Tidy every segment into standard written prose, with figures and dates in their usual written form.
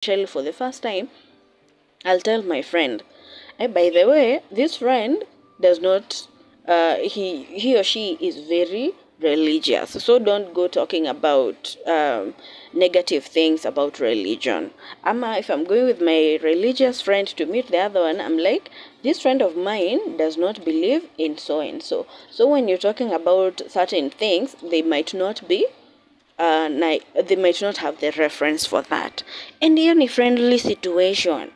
especially for the first time, I'll tell my friend, hey, by the way, this friend does not, he or she is very religious. So don't go talking about negative things about religion. If I'm going with my religious friend to meet the other one, I'm like, this friend of mine does not believe in so and so. So when you're talking about certain things, they might not be they might not have the reference for that. And hiyo ni friendly situation.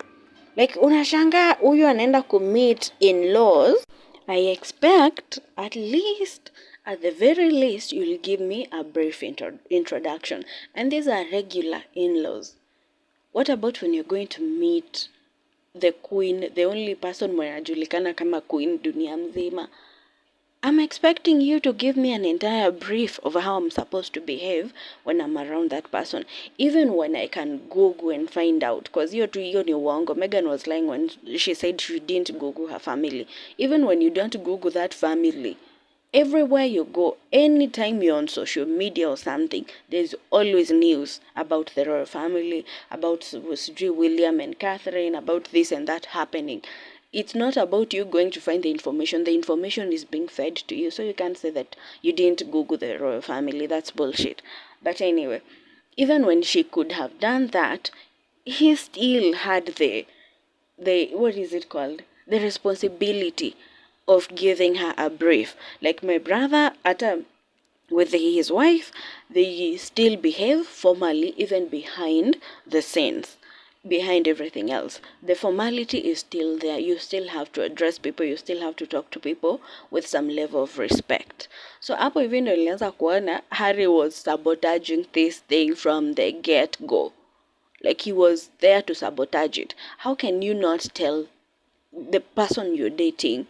Like unashanga huyu anaenda kumeet in-laws. I expect at the very least, you'll give me a brief introduction. And these are regular in-laws. What about when you're going to meet the queen, the only person mwenye anajulikana kama queen dunia mzima? I'm expecting you to give me an entire brief of how I'm supposed to behave when I'm around that person. Even when I can Google and find out. Because hiyo ni uongo. Megan was lying when she said she didn't Google her family. Even when you don't Google that family, everywhere you go, anytime you're on social media or something, there's always news about the royal family, about William and Catherine, about this and that happening. It's not about you going to find the information. The information is being fed to you. So you can't say that you didn't Google the royal family. That's bullshit. But anyway, even when she could have done that, he still had the what is it called? The responsibility of giving her a brief. Like my brother, with his wife, they still behave formally even behind the scenes, behind everything else. The formality is still there. You still have to address people, you still have to talk to people with some level of respect. So hapo hivi ndo nilianza kuona Harry was sabotaging this thing from the get-go. Like he was there to sabotage it. How can you not tell the person you're dating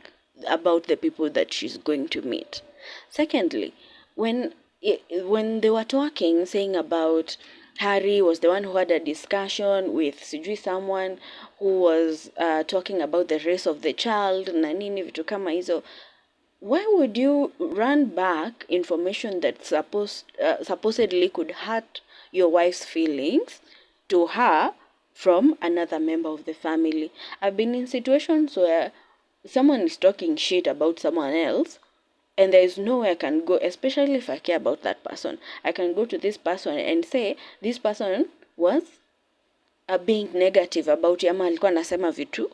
about the people that she's going to meet? Secondly, when they were talking, saying about Harry was the one who had a discussion with sijui someone who was talking about the race of the child na nini vitu kama hizo, why would you run back information that supposedly could hurt your wife's feelings to her from another member of the family? I've been in situations where someone is talking shit about someone else and there is nowhere I can go, especially if I care about that person. I can go to this person and say, this person was being negative about you, ama alikuwa anasema vitu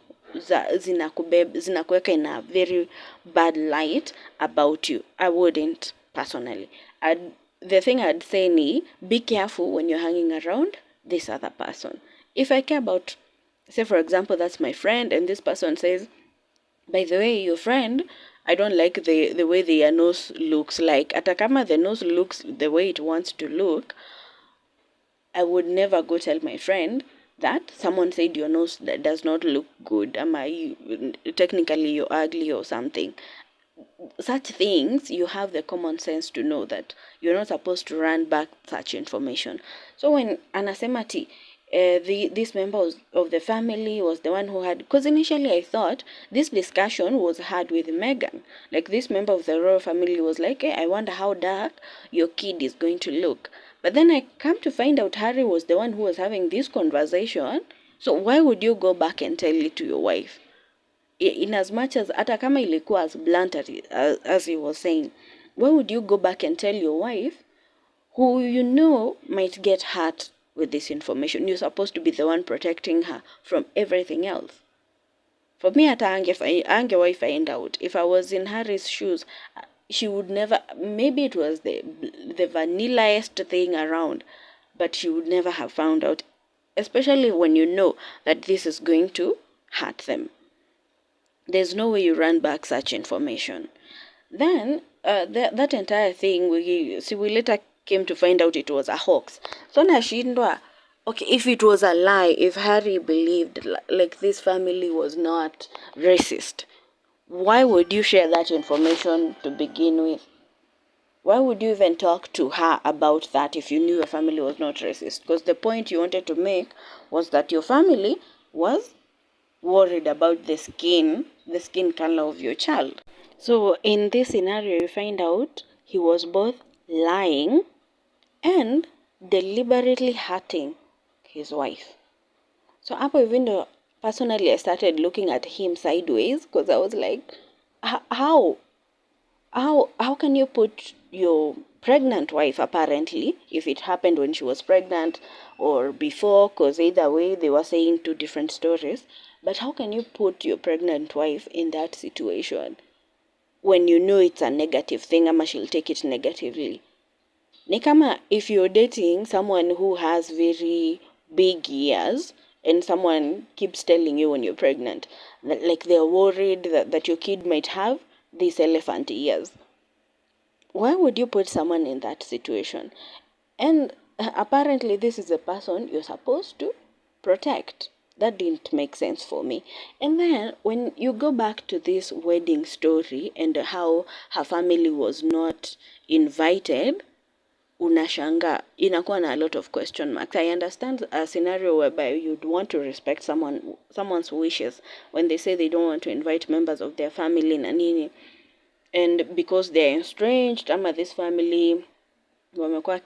zinakuweka in a very bad light about you. I wouldn't personally. The thing I'd say ni, be careful when you're hanging around this other person. If I care about, say for example, that's my friend, and this person says, by the way, your friend, I don't like the way their nose looks like. Atakama the nose looks the way it wants to look, I would never go tell my friend that someone said your nose does not look good. Technically you're ugly or something. Such things, you have the common sense to know that you're not supposed to run back such information. So when anasemati, this member of the family was the one who had, because initially I thought this discussion was had with Meghan. Like this member of the royal family was like, hey, I wonder how dark your kid is going to look. But then I come to find out Harry was the one who was having this conversation. So why would you go back and tell it to your wife? In as much as hata kama ilikuwa as blunt as he was saying, why would you go back and tell your wife who you know might get hurt with this information? You're supposed to be the one protecting her from everything else. For me, hata angewahi find out. If I was in Harry's shoes, she would never, maybe it was the vanillaest thing around, but she would never have found out, especially when you know that this is going to hurt them. There's no way you run back such information. Then that entire thing, we later came to find out it was a hoax. So nashindwa, okay, if it was a lie, if Harry believed like this family was not racist, why would you share that information to begin with? Why would you even talk to her about that if you knew your family was not racist? Because the point you wanted to make was that your family was worried about the skin color of your child. So in this scenario, you find out he was both lying and deliberately hurting his wife. So hapo even though personally I started looking at him sideways because I was like, how how can you put your pregnant wife, apparently, if it happened when she was pregnant or before, because either way they were saying two different stories, but how can you put your pregnant wife in that situation when you know it's a negative thing, ama she'll take it negatively? Ni kama if you're dating someone who has very big ears and someone keeps telling you when you're pregnant that like they're worried that your kid might have these elephant ears. Why would you put someone in that situation? And apparently this is the person you're supposed to protect. That didn't make sense for me. And then when you go back to this wedding story and how her family was not invited, unashanga inakuwa na a lot of question marks. I understand a scenario whereby you'd want to respect someone's wishes when they say they don't want to invite members of their family na nini, and because they're estranged ama this family wamekuwa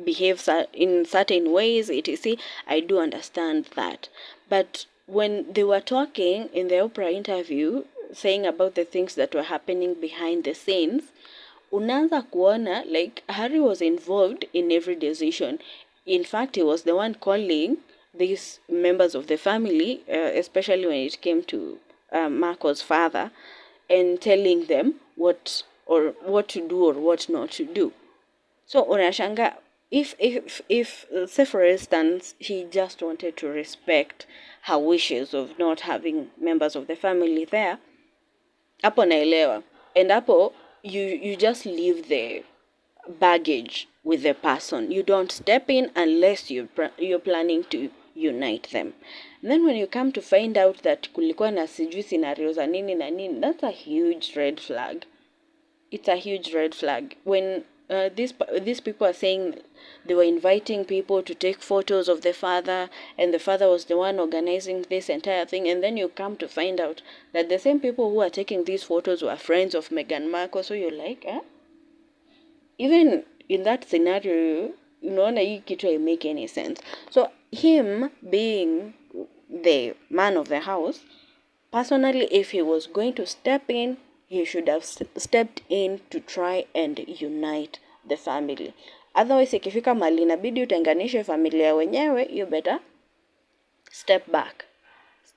behave in certain ways, etc. I do understand that. But when they were talking in the Oprah interview saying about the things that were happening behind the scenes, unaanza kuona like Harry was involved in every decision. In fact, he was the one calling these members of the family, especially when it came to Marco's father, and telling them what to do or what not to do. So unashanga if say for instance he just wanted to respect her wishes of not having members of the family there, hapo naelewa. And hapo you just leave the baggage with the person. You don't step in unless you're planning to unite them. And then when you come to find out that kulikuwa na sijui scenarios za nini na nini, that's a huge red flag. It's a huge red flag. When these people are saying they were inviting people to take photos of the father, and the father was the one organizing this entire thing, and then you come to find out that the same people who are taking these photos were friends of Meghan Markle. So you're like, even in that scenario, unaona hii kitu I make any sense. So him being the man of the house, personally, if he was going to step in, he should have stepped in to try and unite the family. Otherwise, ikifika mali inabidi utenganishe familia wenyewe, you better step back.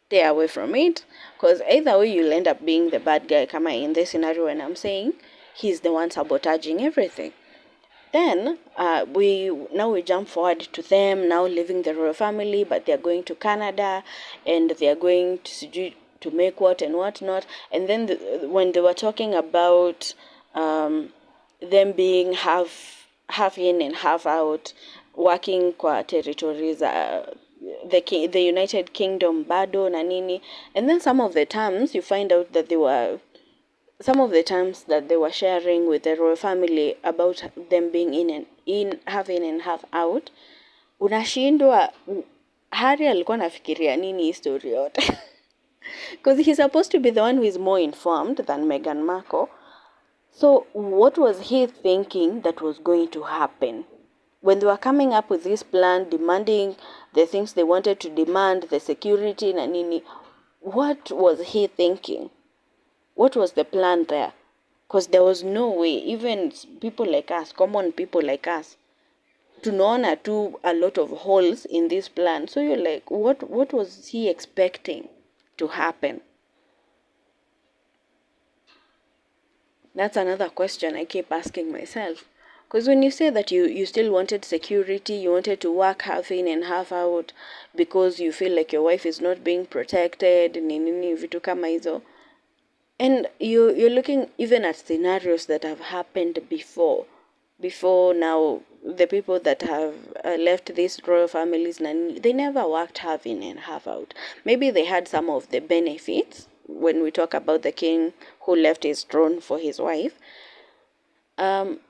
Stay away from it, because either way you'll end up being the bad guy. Kama in this scenario when I'm saying he's the one sabotaging everything. Then we jump forward to them now leaving the royal family, but they're going to Canada and they're going to make what and what not. And then when they were talking about them being half in and half out, working kwa territories, the United Kingdom, bado na nini, and then some of the terms you find out that they were sharing with the royal family about them being half in and half out, unashindwa Harry alikuwa nafikiria nini hii story yote? Because he's supposed to be the one who is more informed than Meghan Markle. So what was he thinking that was going to happen? When they were coming up with this plan, demanding the things they wanted to demand, the security na nini, what was he thinking? What was the plan there? Because there was no way, even people like us, common people like us, tunaona tu a lot of holes in this plan. So you're like, what was he expecting to happen? That's another question I keep asking myself. Because when you say that you still wanted security, you wanted to work half in and half out because you feel like your wife is not being protected, nini vitu kama hizo. And you're looking even at scenarios that have happened before now. The people that have left these royal families, they never worked half in and half out. Maybe they had some of the benefits. When we talk about the king who left his throne for his wife,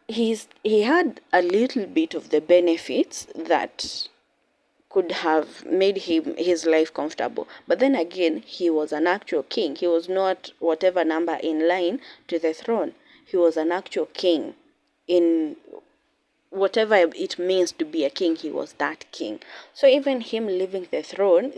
he had a little bit of the benefits that could have made his life comfortable. But then again, he was an actual king. He was not whatever number in line to the throne. He was an actual king. In whatever it means to be a king, he was that king. So even him leaving the throne,